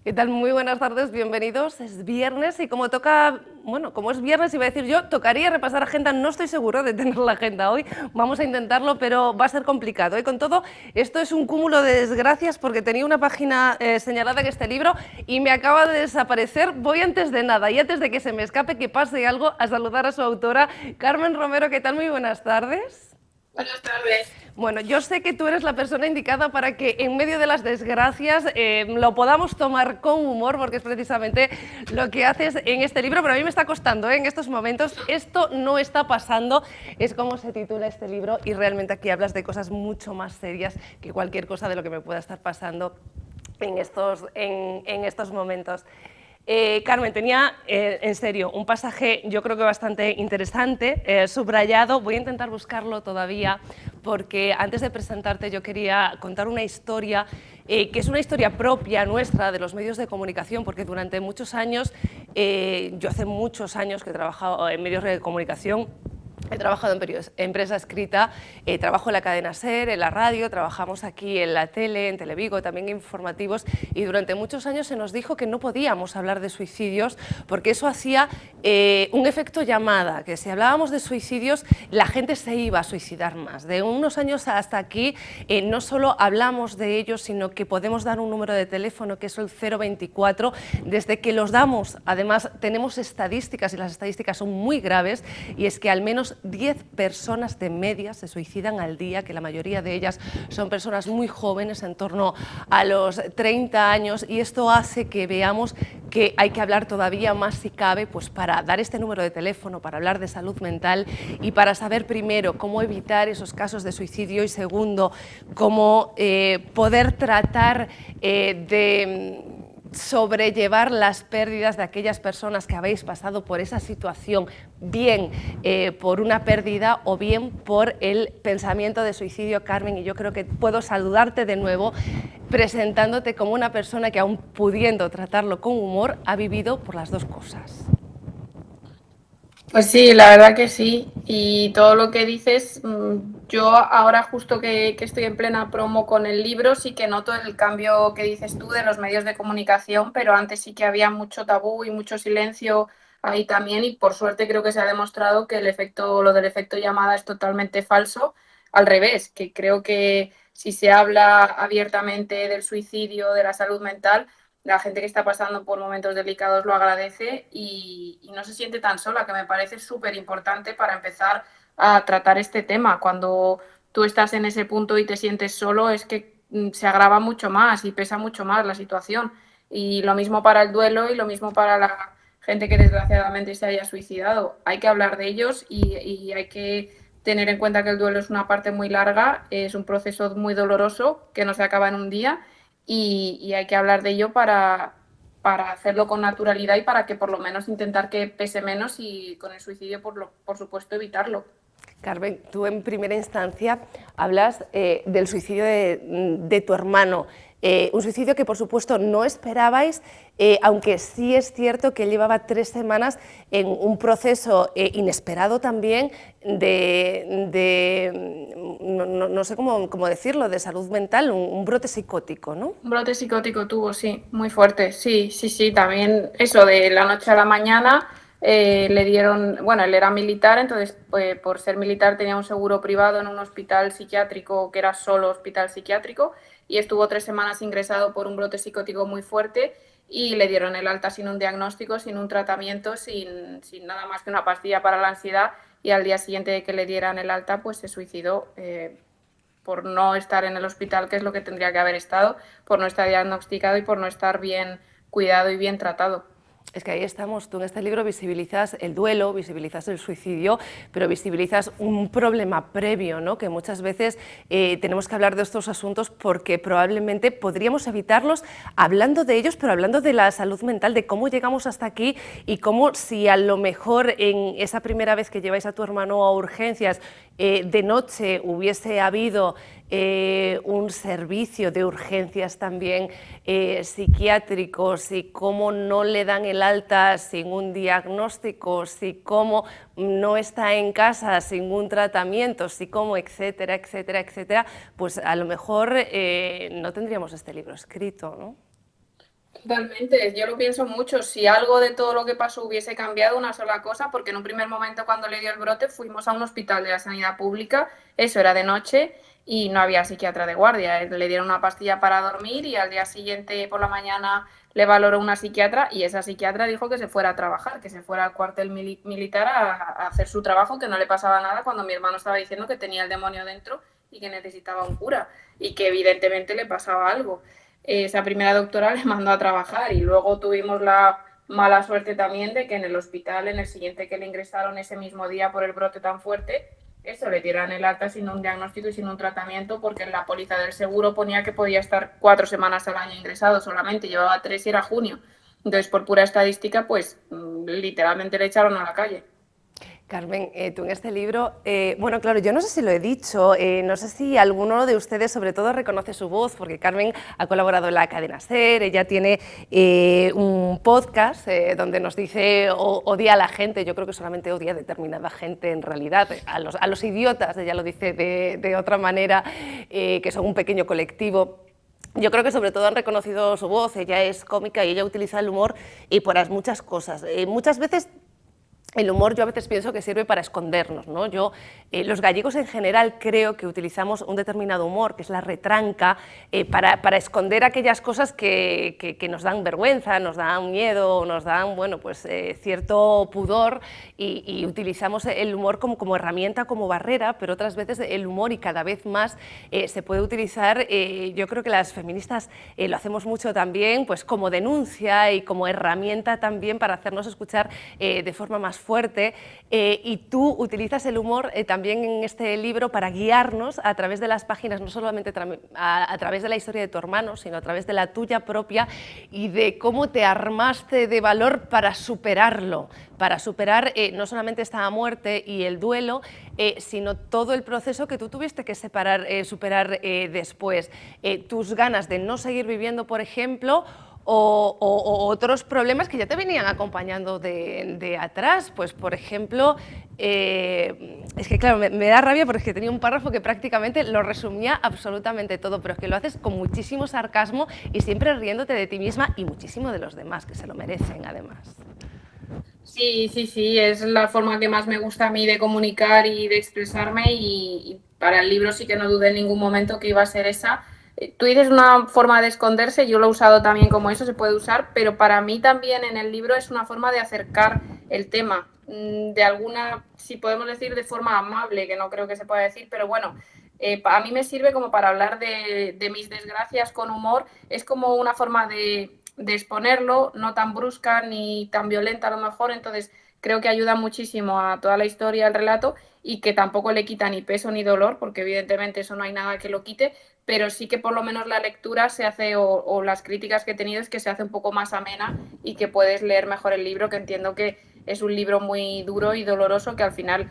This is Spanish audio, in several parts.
¿Qué tal? Muy buenas tardes, bienvenidos. Es viernes y como toca, bueno, como es viernes iba a decir yo, tocaría repasar agenda. No estoy seguro de tener la agenda hoy, vamos a intentarlo, pero va a ser complicado. Con todo, esto es un cúmulo de desgracias porque tenía una página señalada en este libro y me acaba de desaparecer. Voy antes de nada y antes de que se me escape, que pase algo, a saludar a su autora, Carmen Romero. ¿Qué tal? Muy buenas tardes. Buenas tardes. Bueno, yo sé que tú eres la persona indicada para que en medio de las desgracias lo podamos tomar con humor, porque es precisamente lo que haces en este libro, pero a mí me está costando en estos momentos. Esto no está pasando, es como se titula este libro y realmente aquí hablas de cosas mucho más serias que cualquier cosa de lo que me pueda estar pasando en estos momentos. Carmen, tenía en serio un pasaje yo creo que bastante interesante, subrayado. Voy a intentar buscarlo todavía porque antes de presentarte yo quería contar una historia que es una historia propia nuestra de los medios de comunicación, porque durante muchos años, yo hace muchos años que he trabajado en medios de comunicación. He trabajado en prensa escrita, trabajo en la cadena SER, en la radio, trabajamos aquí en la tele, en Televigo, también informativos, y durante muchos años se nos dijo que no podíamos hablar de suicidios porque eso hacía un efecto llamada, que si hablábamos de suicidios la gente se iba a suicidar más. De unos años hasta aquí no solo hablamos de ellos, sino que podemos dar un número de teléfono que es el 024. Desde que los damos, además, tenemos estadísticas y las estadísticas son muy graves, y es que al menos 10 personas de media se suicidan al día, que la mayoría de ellas son personas muy jóvenes, en torno a los 30 años, y esto hace que veamos que hay que hablar todavía más si cabe, pues para dar este número de teléfono, para hablar de salud mental y para saber primero cómo evitar esos casos de suicidio y segundo, cómo poder tratar de sobrellevar las pérdidas de aquellas personas que habéis pasado por esa situación, bien por una pérdida o bien por el pensamiento de suicidio, Carmen. Y yo creo que puedo saludarte de nuevo presentándote como una persona que, aun pudiendo tratarlo con humor, ha vivido por las dos cosas. Pues sí, la verdad que sí. Y todo lo que dices, yo ahora justo que estoy en plena promo con el libro, sí que noto el cambio que dices tú de los medios de comunicación, pero antes sí que había mucho tabú y mucho silencio ahí también. Y por suerte creo que se ha demostrado que lo del efecto llamada es totalmente falso. Al revés, que creo que si se habla abiertamente del suicidio, de la salud mental, la gente que está pasando por momentos delicados lo agradece y no se siente tan sola, que me parece súper importante para empezar a tratar este tema. Cuando tú estás en ese punto y te sientes solo, es que se agrava mucho más y pesa mucho más la situación. Y lo mismo para el duelo y lo mismo para la gente que desgraciadamente se haya suicidado. Hay que hablar de ellos y hay que tener en cuenta que el duelo es una parte muy larga, es un proceso muy doloroso que no se acaba en un día y hay que hablar de ello para hacerlo con naturalidad y para que por lo menos intentar que pese menos y con el suicidio, por supuesto, evitarlo. Carmen, tú en primera instancia hablas del suicidio de tu hermano, un suicidio que por supuesto no esperabais, aunque sí es cierto que él llevaba 3 semanas en un proceso inesperado también no sé cómo decirlo, de salud mental, un brote psicótico, ¿no? Un brote psicótico tuvo, sí, muy fuerte, sí, sí, sí, también eso de la noche a la mañana le dieron, bueno, él era militar, entonces por ser militar tenía un seguro privado en un hospital psiquiátrico que era solo hospital psiquiátrico y estuvo 3 semanas ingresado por un brote psicótico muy fuerte y le dieron el alta sin un diagnóstico, sin un tratamiento, sin nada más que una pastilla para la ansiedad y al día siguiente de que le dieran el alta pues se suicidó. Por no estar en el hospital, que es lo que tendría que haber estado, por no estar diagnosticado y por no estar bien cuidado y bien tratado. Es que ahí estamos, tú en este libro visibilizas el duelo, visibilizas el suicidio, pero visibilizas un problema previo, ¿no? Que muchas veces tenemos que hablar de estos asuntos porque probablemente podríamos evitarlos hablando de ellos, pero hablando de la salud mental, de cómo llegamos hasta aquí y cómo si a lo mejor en esa primera vez que lleváis a tu hermano a urgencias de noche hubiese habido un servicio de urgencias también psiquiátricos, y cómo no le dan el alta sin un diagnóstico, si cómo no está en casa sin un tratamiento, si cómo, etcétera, etcétera, etcétera, pues a lo mejor no tendríamos este libro escrito, ¿no? Totalmente, yo lo pienso mucho. Si algo de todo lo que pasó hubiese cambiado una sola cosa, porque en un primer momento cuando le dio el brote fuimos a un hospital de la sanidad pública, eso era de noche y no había psiquiatra de guardia. Le dieron una pastilla para dormir y al día siguiente por la mañana le valoró una psiquiatra y esa psiquiatra dijo que se fuera a trabajar, que se fuera al cuartel militar a hacer su trabajo, que no le pasaba nada cuando mi hermano estaba diciendo que tenía el demonio dentro y que necesitaba un cura y que evidentemente le pasaba algo. Esa primera doctora le mandó a trabajar y luego tuvimos la mala suerte también de que en el hospital, en el siguiente que le ingresaron ese mismo día por el brote tan fuerte, eso, le dieran el alta sin un diagnóstico y sin un tratamiento porque en la póliza del seguro ponía que podía estar 4 semanas al año ingresado solamente, llevaba 3 y era junio. Entonces, por pura estadística, pues literalmente le echaron a la calle. Carmen, tú en este libro, bueno, claro, yo no sé si lo he dicho, no sé si alguno de ustedes sobre todo reconoce su voz, porque Carmen ha colaborado en la cadena SER, ella tiene un podcast donde nos dice odia a la gente, yo creo que solamente odia a determinada gente en realidad, a los idiotas, ella lo dice de otra manera, que son un pequeño colectivo. Yo creo que sobre todo han reconocido su voz, ella es cómica y ella utiliza el humor para muchas cosas. Muchas veces el humor yo a veces pienso que sirve para escondernos, ¿no? Los gallegos en general creo que utilizamos un determinado humor, que es la retranca, para esconder aquellas cosas que nos dan vergüenza, nos dan miedo, nos dan bueno, pues, cierto pudor y utilizamos el humor como herramienta, como barrera, pero otras veces el humor y cada vez más se puede utilizar, yo creo que las feministas lo hacemos mucho también, pues como denuncia y como herramienta también para hacernos escuchar de forma más fuerte y tú utilizas el humor también en este libro para guiarnos a través de las páginas, no solamente a través de la historia de tu hermano, sino a través de la tuya propia y de cómo te armaste de valor para superarlo, para superar no solamente esta muerte y el duelo, sino todo el proceso que tú tuviste que superar después. Tus ganas de no seguir viviendo, por ejemplo, o otros problemas que ya te venían acompañando de atrás, pues por ejemplo, es que claro, me da rabia porque es que tenía un párrafo que prácticamente lo resumía absolutamente todo, pero es que lo haces con muchísimo sarcasmo y siempre riéndote de ti misma y muchísimo de los demás, que se lo merecen además. Sí, sí, sí, es la forma que más me gusta a mí de comunicar y de expresarme y para el libro sí que no dudé en ningún momento que iba a ser esa. Tú dices una forma de esconderse, yo lo he usado también como eso, se puede usar, pero para mí también en el libro es una forma de acercar el tema, de alguna, si podemos decir, de forma amable, que no creo que se pueda decir, pero bueno, a mí me sirve como para hablar de mis desgracias con humor, es como una forma de exponerlo, no tan brusca ni tan violenta a lo mejor, entonces creo que ayuda muchísimo a toda la historia, al relato, y que tampoco le quita ni peso ni dolor, porque evidentemente eso no hay nada que lo quite, pero sí que por lo menos la lectura se hace, o las críticas que he tenido es que se hace un poco más amena y que puedes leer mejor el libro, que entiendo que es un libro muy duro y doloroso, que al final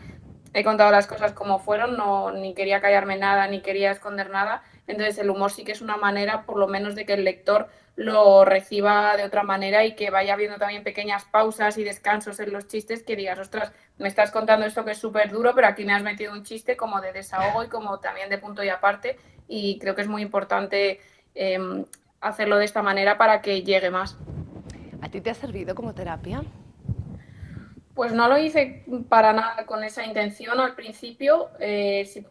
he contado las cosas como fueron, no, ni quería callarme nada, ni quería esconder nada, entonces el humor sí que es una manera por lo menos de que el lector lo reciba de otra manera y que vaya viendo también pequeñas pausas y descansos en los chistes que digas, ostras, me estás contando esto que es súper duro, pero aquí me has metido un chiste como de desahogo y como también de punto y aparte y creo que es muy importante hacerlo de esta manera para que llegue más. ¿A ti te ha servido como terapia? Pues no lo hice para nada con esa intención al principio.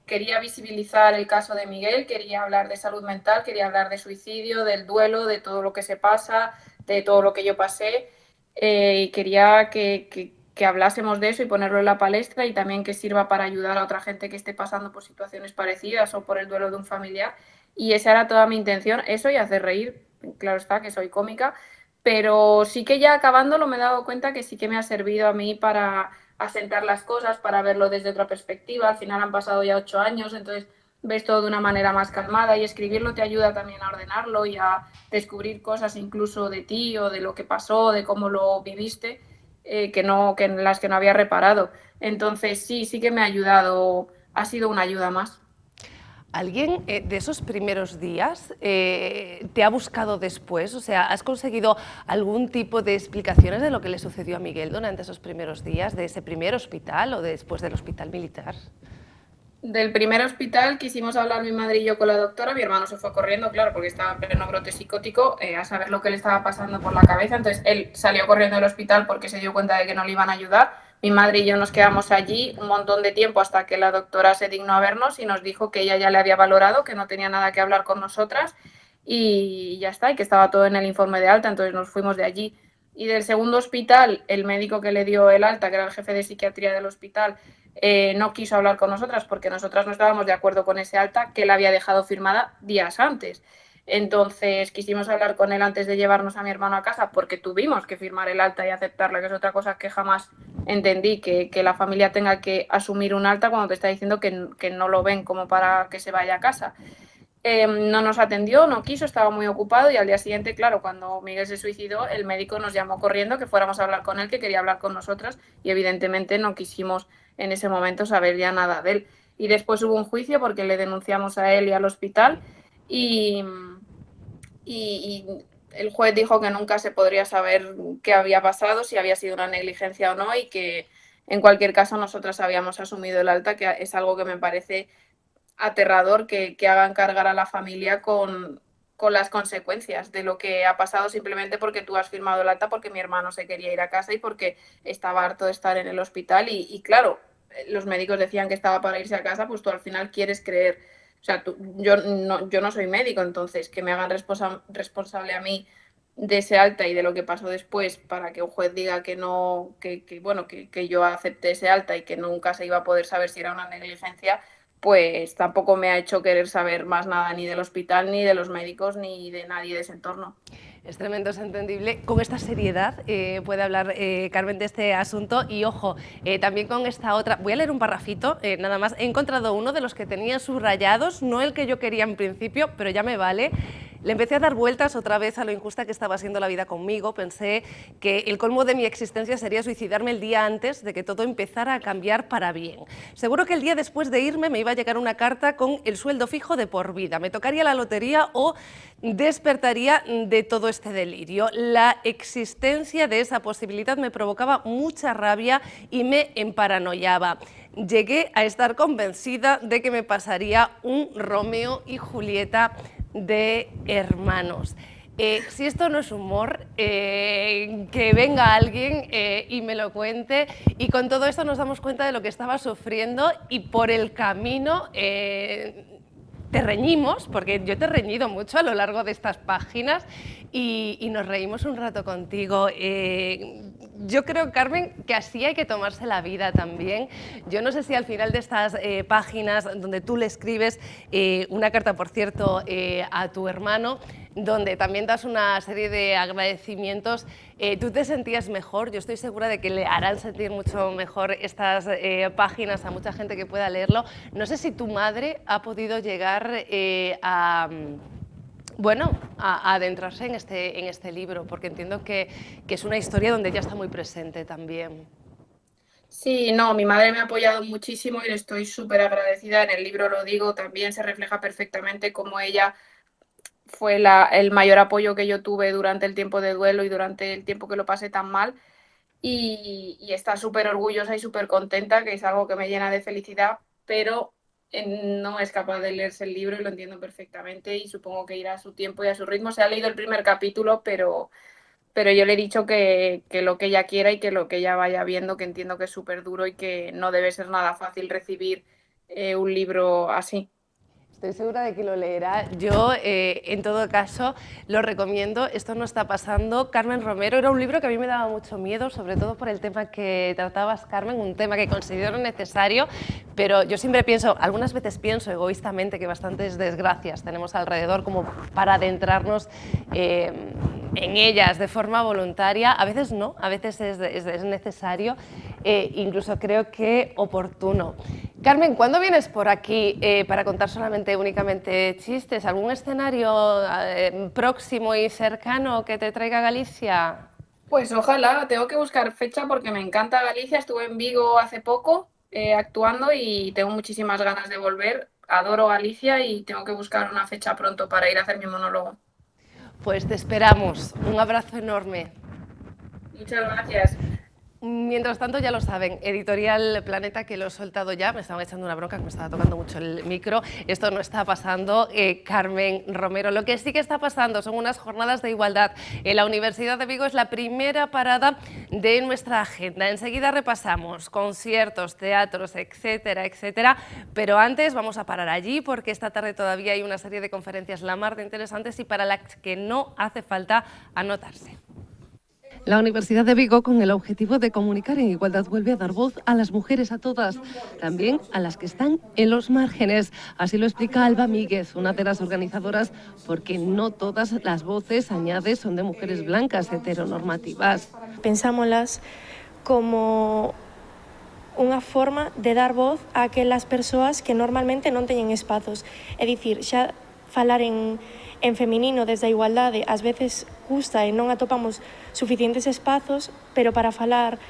Quería visibilizar el caso de Miguel, quería hablar de salud mental, quería hablar de suicidio, del duelo, de todo lo que se pasa, de todo lo que yo pasé. Y quería que hablásemos de eso y ponerlo en la palestra y también que sirva para ayudar a otra gente que esté pasando por situaciones parecidas o por el duelo de un familiar. Y esa era toda mi intención, eso y hacer reír. Claro está que soy cómica, pero sí que ya acabándolo me he dado cuenta que sí que me ha servido a mí para asentar las cosas, para verlo desde otra perspectiva. Al final han pasado ya 8 años, entonces ves todo de una manera más calmada y escribirlo te ayuda también a ordenarlo y a descubrir cosas incluso de ti o de lo que pasó, de cómo lo viviste, que en las que no había reparado. Entonces sí, sí que me ha ayudado, ha sido una ayuda más. ¿Alguien de esos primeros días te ha buscado después? O sea, ¿has conseguido algún tipo de explicaciones de lo que le sucedió a Miguel durante esos primeros días, de ese primer hospital o después del hospital militar? Del primer hospital quisimos hablar mi madre y yo con la doctora, mi hermano se fue corriendo, claro, porque estaba en pleno brote psicótico, a saber lo que le estaba pasando por la cabeza, entonces él salió corriendo del hospital porque se dio cuenta de que no le iban a ayudar, mi madre y yo nos quedamos allí un montón de tiempo hasta que la doctora se dignó a vernos y nos dijo que ella ya le había valorado, que no tenía nada que hablar con nosotras y ya está, y que estaba todo en el informe de alta, entonces nos fuimos de allí. Y del segundo hospital, el médico que le dio el alta, que era el jefe de psiquiatría del hospital, no quiso hablar con nosotras porque nosotras no estábamos de acuerdo con ese alta que él había dejado firmada días antes. Entonces quisimos hablar con él antes de llevarnos a mi hermano a casa porque tuvimos que firmar el alta y aceptarla, que es otra cosa que jamás entendí, que la familia tenga que asumir un alta cuando te está diciendo que no lo ven como para que se vaya a casa. No nos atendió, no quiso, estaba muy ocupado y al día siguiente, claro, cuando Miguel se suicidó, el médico nos llamó corriendo que fuéramos a hablar con él, que quería hablar con nosotras y evidentemente no quisimos en ese momento saber ya nada de él. Y después hubo un juicio porque le denunciamos a él y al hospital y, y el juez dijo que nunca se podría saber qué había pasado, si había sido una negligencia o no y que en cualquier caso nosotras habíamos asumido el alta, que es algo que me parece aterrador que hagan cargar a la familia con las consecuencias de lo que ha pasado simplemente porque tú has firmado el alta, porque mi hermano se quería ir a casa y porque estaba harto de estar en el hospital y claro, los médicos decían que estaba para irse a casa, pues tú al final quieres creer, o sea, yo no soy médico, entonces que me hagan responsable a mí de ese alta y de lo que pasó después para que un juez diga que no, bueno, que yo acepté ese alta y que nunca se iba a poder saber si era una negligencia, pues tampoco me ha hecho querer saber más nada ni del hospital, ni de los médicos, ni de nadie de ese entorno. Es tremendo, es entendible. Con esta seriedad puede hablar Carmen de este asunto y, ojo, también con esta otra. Voy a leer un parrafito, nada más. He encontrado uno de los que tenía subrayados, no el que yo quería en principio, pero ya me vale. Le empecé a dar vueltas otra vez a lo injusta que estaba siendo la vida conmigo. Pensé que el colmo de mi existencia sería suicidarme el día antes de que todo empezara a cambiar para bien. Seguro que el día después de irme me iba a llegar una carta con el sueldo fijo de por vida. Me tocaría la lotería o despertaría de todo este delirio. La existencia de esa posibilidad me provocaba mucha rabia y me emparanoiaba. Llegué a estar convencida de que me pasaría un Romeo y Julieta de hermanos. Si esto no es humor, que venga alguien y me lo cuente. Y con todo esto nos damos cuenta de lo que estaba sufriendo y por el camino te reñimos, porque yo te he reñido mucho a lo largo de estas páginas y nos reímos un rato contigo. Yo creo, Carmen, que así hay que tomarse la vida también. Yo no sé si al final de estas páginas donde tú le escribes una carta, por cierto, a tu hermano, donde también das una serie de agradecimientos, tú te sentías mejor. Yo estoy segura de que le harán sentir mucho mejor estas páginas a mucha gente que pueda leerlo. No sé si tu madre ha podido llegar bueno, a adentrarse en este libro, porque entiendo que es una historia donde ella está muy presente también. Sí, no, mi madre me ha apoyado muchísimo y le estoy súper agradecida. En el libro lo digo, también se refleja perfectamente cómo ella fue el mayor apoyo que yo tuve durante el tiempo de duelo y durante el tiempo que lo pasé tan mal. Y está súper orgullosa y súper contenta, que es algo que me llena de felicidad, pero no es capaz de leerse el libro y lo entiendo perfectamente y supongo que irá a su tiempo y a su ritmo. Se ha leído el primer capítulo, pero yo le he dicho que lo que ella quiera y que lo que ella vaya viendo, que entiendo que es súper duro y que no debe ser nada fácil recibir un libro así. Estoy segura de que lo leerá. Yo, en todo caso, lo recomiendo. Esto no está pasando. Carmen Romero era un libro que a mí me daba mucho miedo, sobre todo por el tema que tratabas, Carmen, un tema que considero necesario, pero yo siempre pienso, algunas veces pienso egoístamente que bastantes desgracias tenemos alrededor como para adentrarnos en ellas de forma voluntaria. A veces no, a veces es necesario, incluso creo que oportuno. Carmen, ¿cuándo vienes por aquí para contar únicamente chistes? ¿Algún escenario próximo y cercano que te traiga a Galicia? Pues ojalá, tengo que buscar fecha porque me encanta Galicia. Estuve en Vigo hace poco actuando y tengo muchísimas ganas de volver. Adoro Galicia y tengo que buscar una fecha pronto para ir a hacer mi monólogo. Pues te esperamos. Un abrazo enorme. Muchas gracias. Mientras tanto, ya lo saben, Editorial Planeta, que lo he soltado ya, me estaban echando una bronca, que me estaba tocando mucho el micro. Esto no está pasando, Carmen Romero. Lo que sí que está pasando son unas jornadas de igualdad en la Universidad de Vigo. Es la primera parada de nuestra agenda. Enseguida repasamos conciertos, teatros, etcétera, etcétera. Pero antes vamos a parar allí, porque esta tarde todavía hay una serie de conferencias la mar de interesantes y para las que no hace falta anotarse. La Universidad de Vigo, con el objetivo de comunicar en igualdad, vuelve a dar voz a las mujeres, a todas, también a las que están en los márgenes. Así lo explica Alba Míguez, una de las organizadoras, porque no todas las voces, añade, son de mujeres blancas heteronormativas. Pensámoslas como unha forma de dar voz a aquelas persoas que normalmente non teñen espazos. É dicir, xa falar en feminino desde a igualdade ás veces custa e non atopamos suficientes espazos, pero para falar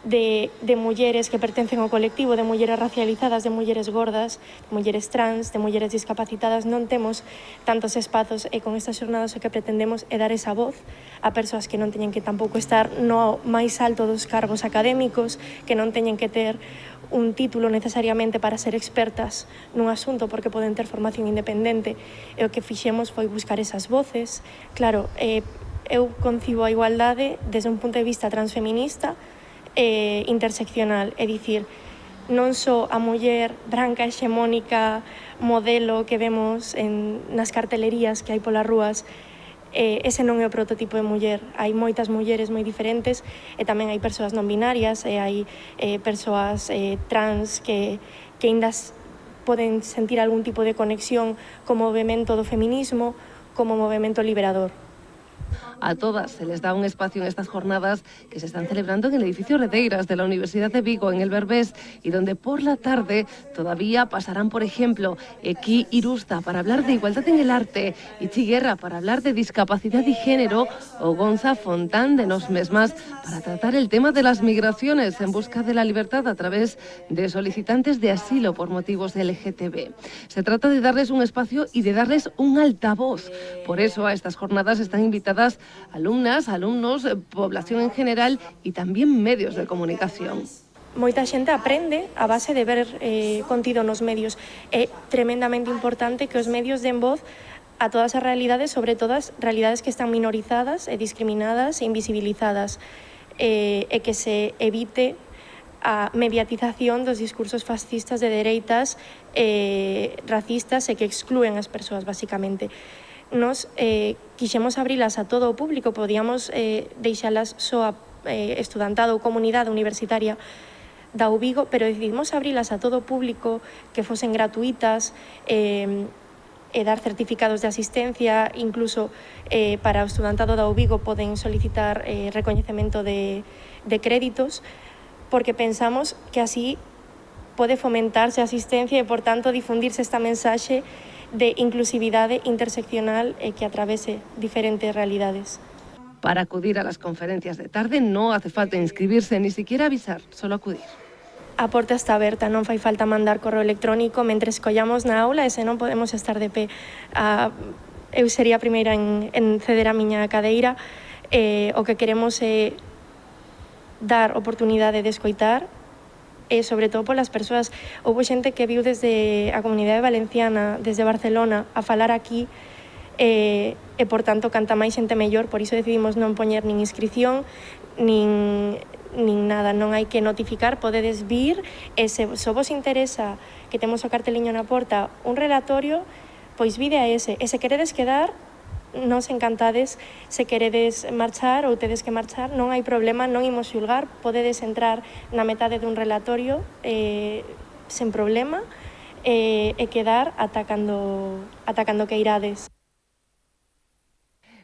de mulleres que pertencen ao colectivo, de mulleres racializadas, de mulleres gordas, de mulleres trans, de mulleres discapacitadas, non temos tantos espazos e con estas xornadas o que pretendemos é dar esa voz a persoas que non teñen que tampouco estar no máis alto dos cargos académicos, que non teñen que ter un título necesariamente para ser expertas nun asunto porque poden ter formación independente, e o que fixemos foi buscar esas voces. Claro, eu concibo a igualdade desde un punto de vista transfeminista e interseccional, é dicir, non só a muller branca, hexemónica, modelo que vemos nas cartelerías que hai polas rúas, ese non é o prototipo de muller. Hai moitas mulleres moi diferentes e tamén hai persoas non binarias e hai persoas trans que aínda poden sentir algún tipo de conexión co movemento do feminismo, como movemento liberador. A todas se les da un espacio en estas jornadas que se están celebrando en el edificio Redeiras de la Universidad de Vigo, en el Berbés, y donde por la tarde todavía pasarán, por ejemplo, Eki Irusta para hablar de igualdad en el arte, Ichi Guerra para hablar de discapacidad y género, o Gonza Fontán de Nos Mesmas para tratar el tema de las migraciones en busca de la libertad a través de solicitantes de asilo por motivos LGTB. Se trata de darles un espacio y de darles un altavoz. Por eso a estas jornadas están invitadas alumnas, alumnos, población en general y también medios de comunicación. Moita xente aprende a base de ver contido nos medios. É tremendamente importante que os medios den voz a todas as realidades, sobre todas realidades que están minorizadas e discriminadas e invisibilizadas, e que se evite a mediatización dos discursos fascistas de dereitas, racistas e que exclúen as persoas, basicamente. Nos quixemos abrilas a todo o público, podíamos deixalas só a estudantado ou comunidade universitaria da UVigo, pero decidimos abrilas a todo o público, que fosen gratuitas, e dar certificados de asistencia, incluso para o estudantado da UVigo poden solicitar recoñecemento de créditos, porque pensamos que así pode fomentarse a asistencia e, por tanto, difundirse esta mensaxe de inclusividade interseccional que atravese diferentes realidades. Para acudir a las conferencias de tarde no hace falta inscribirse, ni siquiera avisar, solo acudir. A porta está aberta, non fai falta mandar correo electrónico mentre escollamos na aula e se non podemos estar de pé. Eu sería a primeira en ceder a miña cadeira. O que queremos é dar oportunidade de escoitar e sobre todo polas persoas. Houve xente que viu desde a Comunidade Valenciana, desde Barcelona, a falar aquí e por tanto, canta máis xente mellor, por iso decidimos non poñer nin inscripción, nin nada, non hai que notificar, podedes vir e se vos interesa que temos o carteliño na porta un relatorio, pois vide a ese, e se queredes quedar, nos encantades. Se queredes marchar ou tedes que marchar, non hai problema, non imos xulgar, podedes entrar na metade dun relatorio sen problema e quedar ata cando que irades.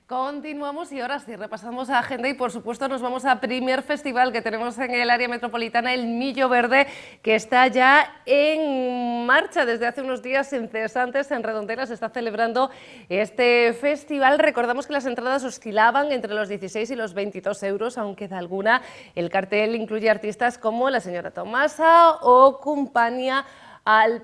Continuamos y ahora sí, repasamos la agenda y por supuesto nos vamos al primer festival que tenemos en el área metropolitana, el Millo Verde, que está ya en marcha desde hace unos días incesantes. En Redondela se está celebrando este festival. Recordamos que las entradas oscilaban entre los 16 y los 22 euros, aunque de alguna el cartel incluye artistas como la señora Tomasa o Compañía al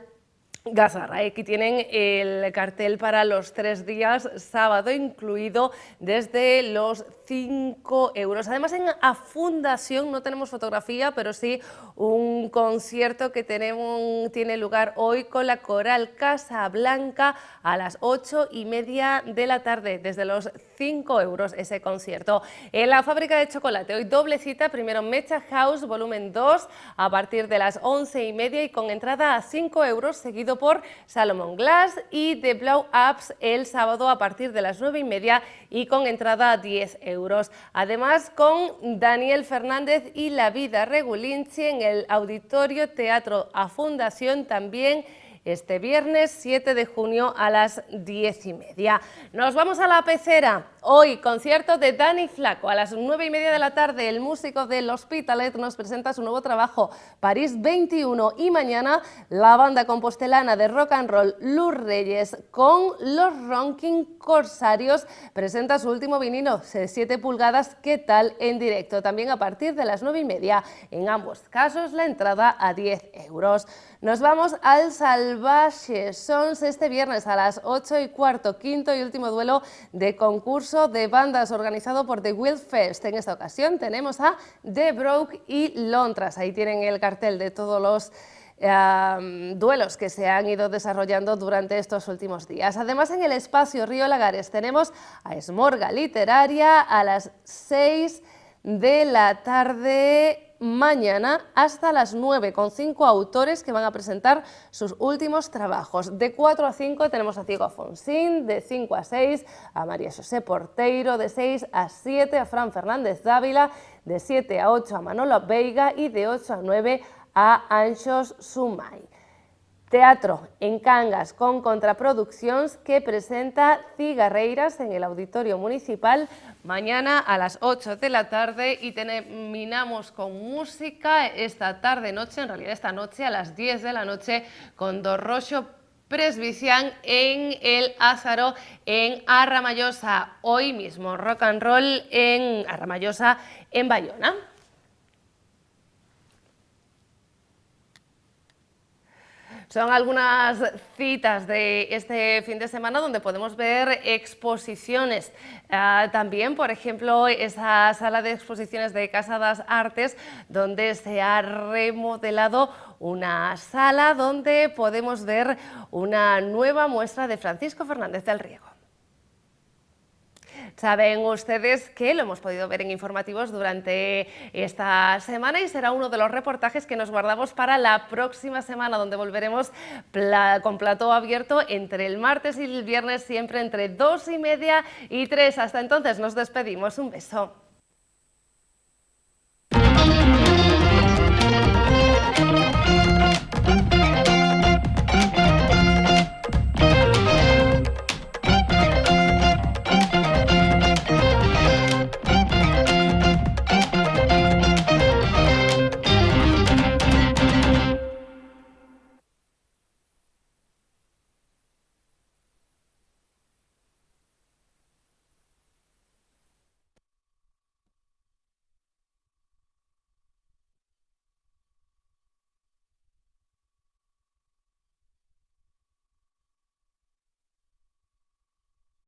Gazarra. Aquí tienen el cartel para los 3 días, sábado incluido, desde los 5 euros. Además, en A Fundación no tenemos fotografía, pero sí un concierto que tiene lugar hoy con la Coral Casablanca a las 8:30 de la tarde, desde los 5 euros ese concierto. En la Fábrica de Chocolate, hoy doble cita, primero Mecha House, volumen 2, a partir de las 11:30 y con entrada a 5 euros, seguido por Salomon Glass y The Blow Ups el sábado a partir de las 9:30 y con entrada a 10 euros. Además, con Daniel Fernández y La Vida Regulinchi en el Auditorio Teatro A Fundación, también este viernes 7 de junio a las 10:30. Nos vamos a la Pecera. Hoy, concierto de Dani Flaco. A las 9:30 de la tarde, el músico del Hospitalet nos presenta su nuevo trabajo, París 21. Y mañana, la banda compostelana de rock and roll, Luz Reyes, con los Ronking Corsarios, presenta su último vinilo, 7 pulgadas, ¿qué tal?, en directo. También a partir de las 9:30. En ambos casos, la entrada a 10 euros. Nos vamos al Salvaje Sons este viernes a las 8:15, quinto y último duelo de concurso de bandas organizado por The Wild Fest. En esta ocasión tenemos a The Broke y Lontras. Ahí tienen el cartel de todos los duelos que se han ido desarrollando durante estos últimos días. Además, en el espacio Río Lagares tenemos a Esmorga Literaria a las 6 de la tarde mañana hasta las 9, con 5 autores que van a presentar sus últimos trabajos. De 4 a 5 tenemos a Diego Afonsín, de 5 a 6 a María José Porteiro, de 6 a 7 a Fran Fernández Dávila, de 7 a 8 a Manolo Veiga y de 8 a 9 a Anxos Sumai. Teatro en Cangas con Contraproduccions, que presenta Cigarreiras en el Auditorio Municipal mañana a las 8 de la tarde, y terminamos con música esta tarde-noche, en realidad esta noche a las 10 de la noche, con Do Roxo Presbician en el Ázaro en Arramallosa. Hoy mismo rock and roll en Arramallosa, en Bayona. Son algunas citas de este fin de semana donde podemos ver exposiciones. También, por ejemplo, esa sala de exposiciones de Casa das Artes, donde se ha remodelado una sala donde podemos ver una nueva muestra de Francisco Fernández del Riego. Saben ustedes que lo hemos podido ver en informativos durante esta semana y será uno de los reportajes que nos guardamos para la próxima semana, donde volveremos con plató abierto entre el martes y el viernes, siempre entre 2:30 y 3. Hasta entonces nos despedimos. Un beso.